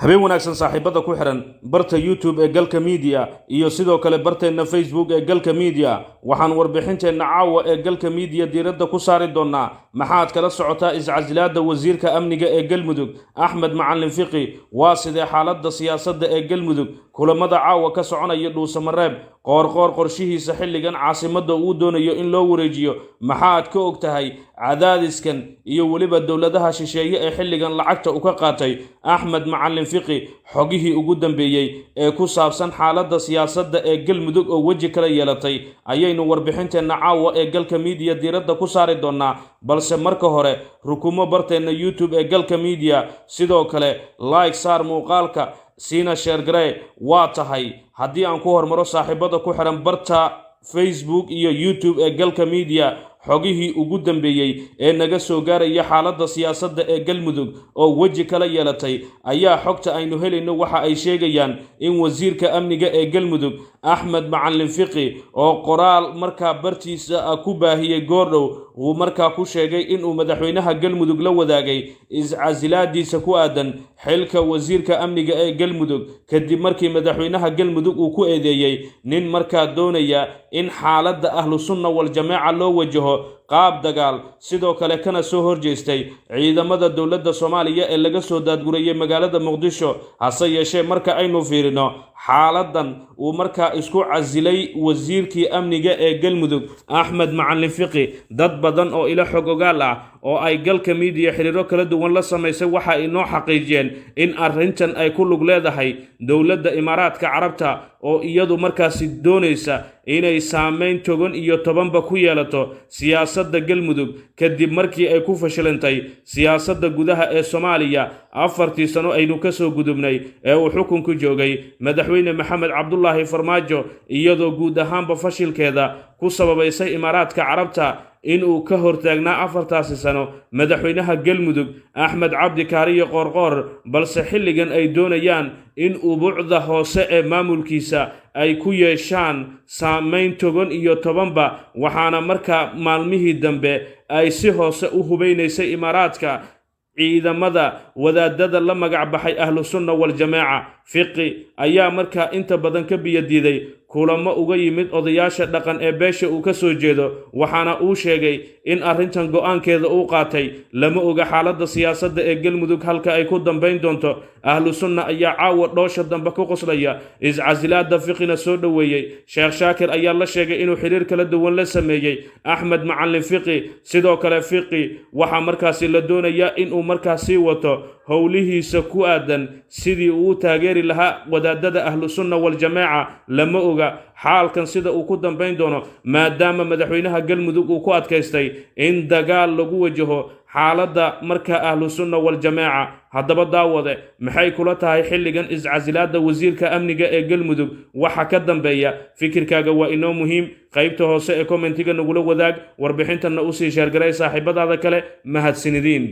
habeen wanaagsan saaxiibada ku xiran barta YouTube ee galka media iyo sidoo kale barteena Facebook ee galka media waxaan warbixinteena caawa ee galka media diiradda ku saari doonaa maxaad kala socotaa iscasilaada wasiirka amniga ee Galmudug Axmed Macalin Fiqi waa sidee xaaladda siyaasadda ee Galmudug kulamada caawa ka soconaya dhuusamareeb qoorqoor qorshihiisa xilligan caasimadda uu doonayo in loo wareejiyo maxaad ka ogtahay cadaadiskan iyo waliba dawladaha shisheeye ee xilligan lacagta u ka qaatay Axmed Macalin Fiqi xogihii ugu dambeeyay ee ku saabsan xaaladda siyaasadda ee Galmudug oo waji kala yeelatay ayaynu warbixinteena caawa ee galka media diiradda ku saari doonaa balse marka hore rukumo barteena YouTube ee galka media sidoo kale like saar muuqaalka siina share garee waa tahay haddii aan ku hormaro saaxiibada ku xiran barta Facebook iyo YouTube ee galka media xogihii ugu dambeeyay ee naga soo gaaraya xaaladda siyaasadda ee Galmudug oo waji kala yeelatay ayaa xogta aynu helayno waxa ay sheegayaan in wasiirka amniga ee Galmudug Axmed Macalin Fiqi oo qoraal markaa bartiisa ku baahiyay goordhow uu markaa ku sheegay in uu madaxweynaha Galmudug la wadaagay iscasilaadiisa ku aadan xilka wasiirka amniga ee Galmudug kadib markii madaxweynaha Galmudug uu ku eedeeyay nin markaa doonaya in xaaladda ahlu sunna wal jamaa loo wajaho qaab dagaal sidoo kale kana soo horjeestay ciidamada dawladda Soomaaliya ee laga soo daadgurayay magaalada Muqdisho hase yeeshee marka aynu fiirino xaaladan uu markaa isku casilay wasiirkii amniga ee Galmudug Axmed Macalin Fiqi dad badan oo ila xog ogaal ah oo ay galka media xiriiro kala duwan la sameysay waxa ay noo xaqiijiyeen in arrintan ay ku lug leedahay dawladda Imaaraadka Carabta oo iyadu markaasi doonaysa inay saameyn togan iyo tobanba ku yeelato siyaasadda Galmudug kadib markii ay ku fashilantay siyaasadda gudaha ee Soomaaliya 4 sano aynu ka soo gudubnay ee uu xukunku joogay madaxweyne Maxamed Cabdullaahi Farmaajo iyadoo guud ahaanba fashilkeeda ku sababaysay Imaaraadka Carabta in uu ka hortaagnaa 4 sano madaxweynaha Galmudug Axmed Cabdi Kaariye Qoorqoor balse xilligan ay doonayaan in uu buucda hoose ee maamulkiisa ay ku yeeshaan saameyn togan iyo tobanba waxaana markaa maalmihii dambe ay si hoose u hubeynaysay Imaaraadka ciidamada wadaadada la magac baxay ahlu sunna wal jamaa Fiqi ayaa markaa inta badan ka biyadiiday kulamo uga yimid odayaasha dhaqan ee beesha uu ka soo jeedo waxaana uu sheegay in arrintan go'aankeeda uu qaatay lama oga xaaladda siyaasadda ee Galmudug halka ay ku dambeyn doonto ahlu sunna ayaa caawa dhoosha dambe ku qoslaya iscasilaada Fiqina soo dhaweeyay Sheekh Shaakir ayaa la sheegay inuu xiriir kala duwan la sameeyay Axmed Macalin Fiqi sidoo kale Fiqi waxa markaasi la doonayaa in uu markaasi wato howlihiisa ku aadan sidii uu taageeri lahaa wadaadada ahlu sunna wal jamaa lama oga xaalkan sida uu ku dambeyn doono maadaama madaxweynaha Galmudug uu ku adkaystay in dagaal lagu wajaho xaaladda marka ahlu sunna wal jamaa haddaba daawade maxay kula tahay xilligan iscasilaada wasiirka amniga ee Galmudug waxa ka dambeeya fikirkaaga waa inoo muhiim qaybta hoose ee commentiga nagula wadaag warbixintana u sii share garay saaxiibadaada kale mahadsanidin